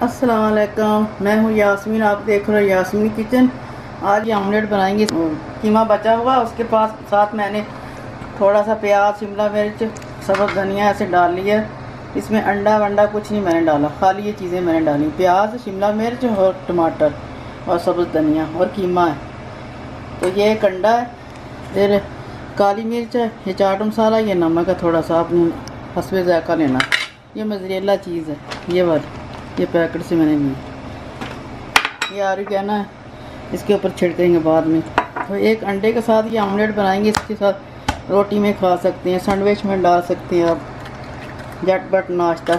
अस्सलाम वालेकुम, मैं हूँ यास्मीन। आप देख रहे हो यास्मीन किचन। आज ये ऑमलेट बनाएंगे। कीमा बचा हुआ उसके पास साथ मैंने थोड़ा सा प्याज, शिमला मिर्च, सब्ज़ धनिया ऐसे डाल लिया। इसमें अंडा वंडा कुछ नहीं मैंने डाला, खाली ये चीज़ें मैंने डाली, प्याज, शिमला मिर्च और टमाटर और सब्ज़ धनिया और कीमा है। तो ये एक अंडा है, फिर काली मिर्च है, ये चाट मसाला, ये नमक है थोड़ा सा, आपने हस्बे ज़ायक़ा लेना। ये मोज़रेला चीज़ है, ये वाली, ये पैकेट से मैंने ली। ये ऑरिगेनो है, इसके ऊपर छिड़केंगे बाद में। तो एक अंडे के साथ ये ऑमलेट बनाएंगे। इसके साथ रोटी में खा सकते हैं, सैंडविच में डाल सकते हैं, आप झटपट नाश्ता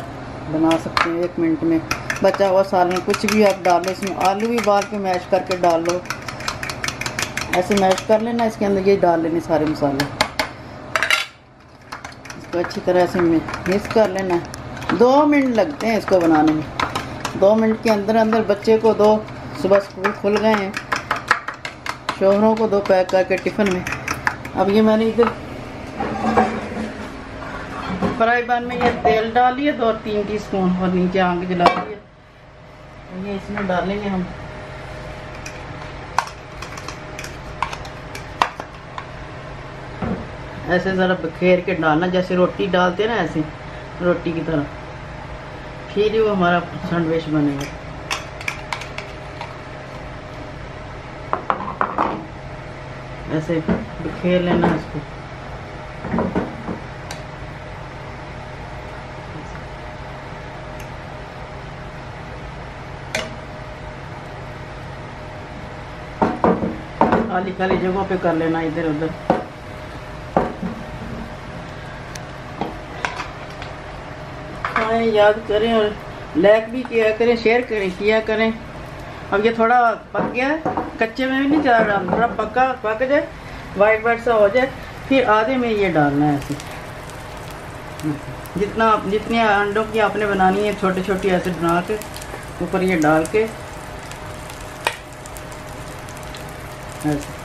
बना सकते हैं 1 मिनट में। बचा हुआ सालन कुछ भी आप डाल लो, इसमें आलू भी उबाल के मैश करके डाल लो, ऐसे मैश कर लेना। इसके अंदर ये डाल लेने सारे मसाले, इसको अच्छी तरह से मिक्स कर लेना। 2 मिनट लगते हैं इसको बनाने में। 2 मिनट के अंदर अंदर बच्चे को दो, सुबह स्कूल खुल गए हैं, शोहरों को दो पैक करके टिफ़िन में। अब ये मैंने इधर फ्राई पैन में ये तेल डाल लिया 2-3 टीस्पून और नीचे आग जला दिया। ये इसमें डालेंगे हम ऐसे ज़रा बखेर के डालना, जैसे रोटी डालते हैं ना, ऐसे रोटी की तरह, फिर ही वो हमारा सैंडविच बनेगा। ऐसे बिखेर लेना इसको। खाली खाली जगहों पे कर लेना, इधर उधर। खाएं, याद करें और लाइक भी किया करें, शेयर करें, किया करें। अब ये थोड़ा पक गया है, कच्चे में भी नहीं जा रहा, थोड़ा पक जाए, वाइट वाइट सा हो जाए, फिर आधे में ये डालना है ऐसे। जितने अंडों की आपने बनानी है, छोटी छोटी ऐसे बना के ऊपर ये डाल के ऐसे।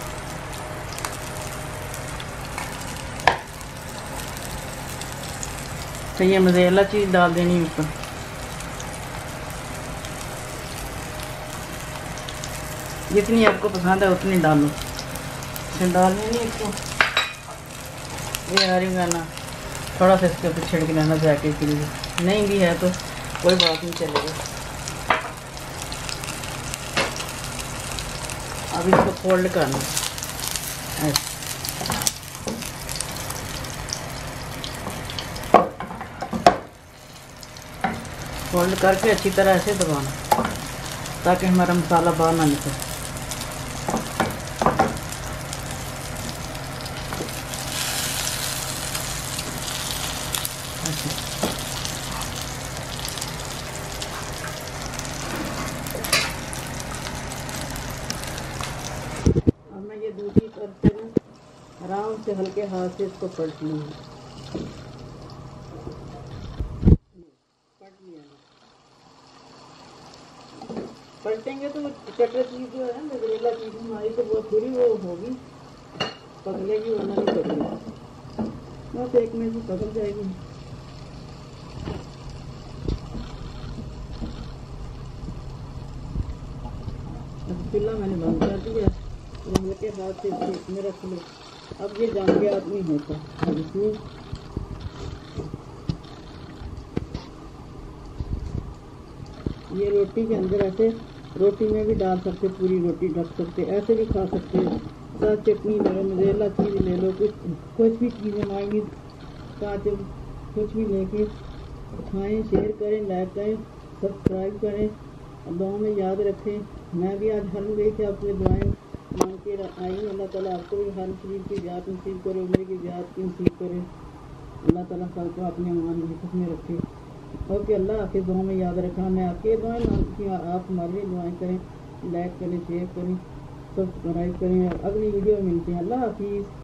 तो ये मोज़रेला चीज़ डाल देनी ऊपर। जितनी आपको पसंद है उतनी डालो, फिर डालनी नहीं इसको। ये ऑरिगेनो थोड़ा सा इसके ऊपर छिड़क लेना जायके के लिए, नहीं भी है तो कोई बात नहीं, चलेगा। अब इसको फोल्ड करना ऐसे। फोल्ड करके अच्छी तरह ऐसे दबाना ताकि हमारा मसाला बाहर ना निकले। अब मैं ये दूसरी तरफ से आराम से हल्के हाथ से इसको पलट लूँगी। पलटेंगे तो कटर चीज़ जो है, मोज़रेला चीज़ हमारी, तो वो पूरी वो होगी, पकड़ेगी, वरना नहीं पकड़ेगी। बस 1 मिनट में पकड़ जाएगी। अब चूल्हा मैंने बंद कर दिया, हल्के हाथ से इसमें रख लो। अब ये जान के आदमी होता है, इसमें ये रोटी के अंदर ऐसे, रोटी में भी डाल सकते, पूरी रोटी ढक सकते, ऐसे भी खा सकते हैं। साथ चटनी ले लो, मोज़रेला चीज़ ले लो, कुछ भी चीज़ें मांगी साथ कुछ भी लेके खाएं। शेयर करें, लाइक करें, सब्सक्राइब करें और दुआ में याद रखें। मैं भी आज हल गई थी, आपसे दुआएं मांग के आई। अल्लाह ताला आपको भी हर शरीफ की ज़ियादत नसीब करे, उम्र की ज़ियादत नसीब करे। अल्लाह ताला सबको अपने ईमान की हिफाज़त में रखे। ओके, अल्लाह आपके दुआ में याद रखा। मैं आपके दुआएं मांगती हूँ, आप हमारे लिए दुआएं करें, लाइक करें, शेयर करें, सब्सक्राइब करें। और अगली वीडियो में मिलते हैं। अल्लाह हाफिज़।